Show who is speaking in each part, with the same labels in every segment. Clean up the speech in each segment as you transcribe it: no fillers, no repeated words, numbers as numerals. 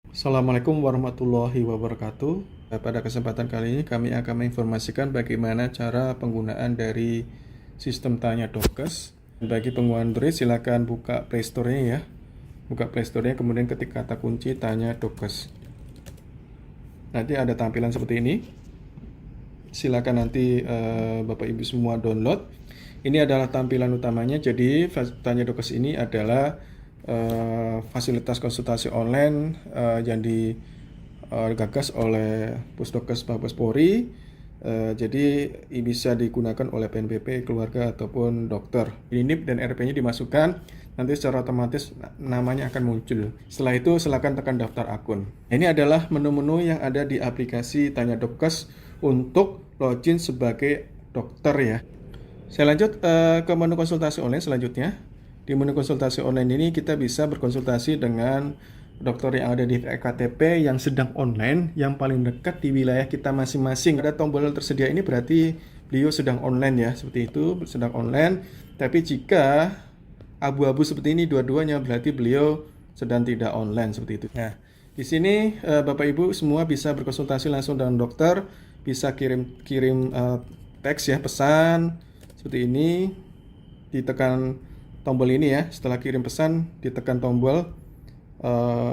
Speaker 1: Assalamualaikum warahmatullahi wabarakatuh. Pada kesempatan kali ini kami akan menginformasikan bagaimana cara penggunaan dari sistem Tanya Dokes. Bagi pengguna Android silakan buka Play Store-nya ya. Buka Play Store-nya kemudian ketik kata kunci Tanya Dokes. Nanti ada tampilan seperti ini. Silakan nanti Bapak Ibu semua download. Ini adalah tampilan utamanya. Jadi Tanya Dokes ini adalah fasilitas konsultasi online yang digagas oleh Pusdokes Mabes Polri. Jadi bisa digunakan oleh PNPP, keluarga ataupun dokter. NIP dan RP-nya dimasukkan, nanti secara otomatis namanya akan muncul. Setelah itu silakan tekan daftar akun. Ini adalah menu-menu yang ada di aplikasi Tanya Dokes untuk login sebagai dokter ya. Saya lanjut ke menu konsultasi online selanjutnya. Di menu konsultasi online ini kita bisa berkonsultasi dengan dokter yang ada di FKTP yang sedang online, yang paling dekat di wilayah kita masing-masing. Ada tombol tersedia ini berarti beliau sedang online ya, seperti itu, sedang online. Tapi jika abu-abu seperti ini dua-duanya berarti beliau sedang tidak online, seperti itu. Nah, di sini Bapak Ibu semua bisa berkonsultasi langsung dengan dokter, bisa kirim teks ya, pesan seperti ini, ditekan tombol ini ya. Setelah kirim pesan ditekan tombol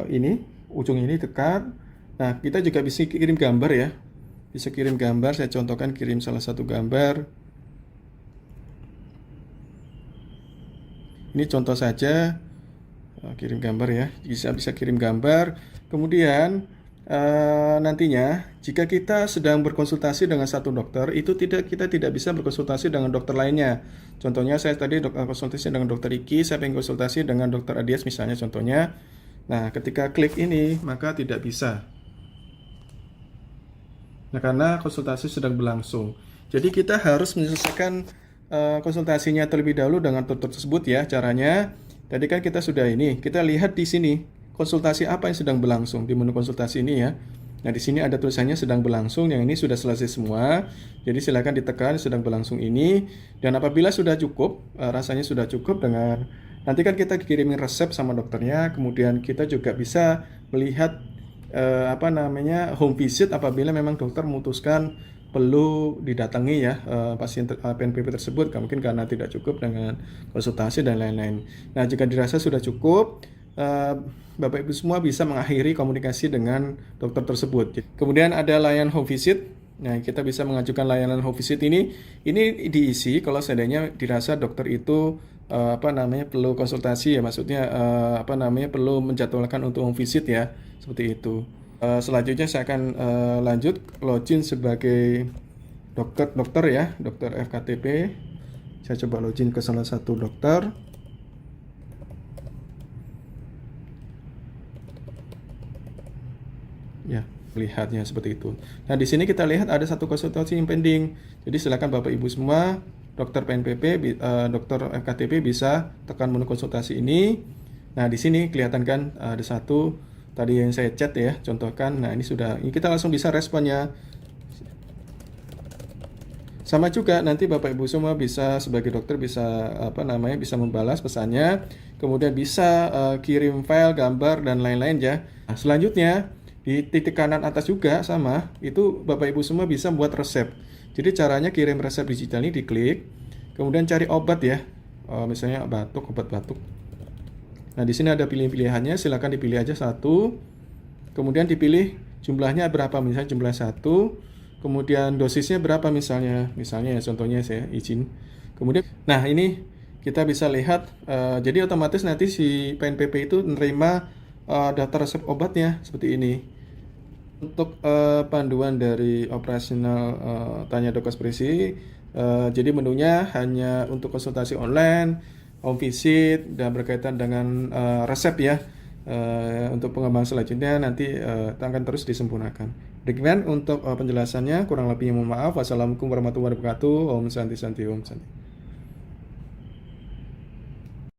Speaker 1: ini, ujung ini tekan. Nah, kita juga bisa kirim gambar ya, bisa kirim gambar. Saya contohkan kirim salah satu gambar. Ini contoh saja, kirim gambar ya, bisa kirim gambar. Kemudian nantinya jika kita sedang berkonsultasi dengan satu dokter, itu kita tidak bisa berkonsultasi dengan dokter lainnya. Contohnya saya tadi konsultasi dengan dokter Iki, saya pengen konsultasi dengan dokter Adias misalnya contohnya. Nah, ketika klik ini maka tidak bisa. Nah, karena konsultasi sedang berlangsung. Jadi kita harus menyelesaikan konsultasinya terlebih dahulu dengan dokter tersebut ya. Caranya tadi kan kita sudah kita lihat di sini konsultasi apa yang sedang berlangsung di menu konsultasi ini ya. Nah, di sini ada tulisannya sedang berlangsung, yang ini sudah selesai semua. Jadi silakan ditekan sedang berlangsung ini, dan apabila sudah cukup, rasanya sudah cukup dengan nanti kan kita kirimin resep sama dokternya, kemudian kita juga bisa melihat home visit apabila memang dokter memutuskan perlu didatangi ya pasien PNPP tersebut, mungkin karena tidak cukup dengan konsultasi dan lain-lain. Nah, jika dirasa sudah cukup, Bapak Ibu semua bisa mengakhiri komunikasi dengan dokter tersebut. Kemudian ada layanan home visit. Nah, kita bisa mengajukan layanan home visit ini diisi kalau seandainya dirasa dokter itu perlu konsultasi ya, maksudnya perlu menjadwalkan untuk home visit ya, seperti itu. Selanjutnya saya akan lanjut login sebagai dokter ya, dokter FKTP. Saya coba login ke salah satu dokter. Ya, lihatnya seperti itu. Nah, di sini kita lihat ada satu konsultasi yang pending. Jadi silakan Bapak Ibu semua, dokter PNPP, dokter FKTP bisa tekan menu konsultasi ini. Nah, di sini kelihatan kan ada satu tadi yang saya chat ya, contohkan. Nah, ini kita langsung bisa responnya. Sama juga nanti Bapak Ibu semua bisa sebagai dokter bisa bisa membalas pesannya, kemudian bisa kirim file, gambar dan lain-lain ya. Nah, selanjutnya di titik kanan atas juga sama, itu Bapak Ibu semua bisa membuat resep. Jadi caranya kirim resep digital ini diklik, kemudian cari obat ya, misalnya obat batuk. Nah, di sini ada pilihannya, silakan dipilih aja satu, kemudian dipilih jumlahnya berapa, misalnya jumlah satu, kemudian dosisnya berapa misalnya ya, contohnya saya izin. Kemudian, nah ini kita bisa lihat, jadi otomatis nanti si PNPP itu menerima daftar resep obatnya seperti ini. Untuk panduan dari operasional Tanya Dokes Presi, jadi menunya hanya untuk konsultasi online, home visit, dan berkaitan dengan resep ya. Untuk pengembangan selanjutnya nanti akan terus disempurnakan. Demikian untuk penjelasannya, kurang lebihnya mohon maaf. Wassalamualaikum warahmatullahi wabarakatuh. Om Santi Santi Om Santi.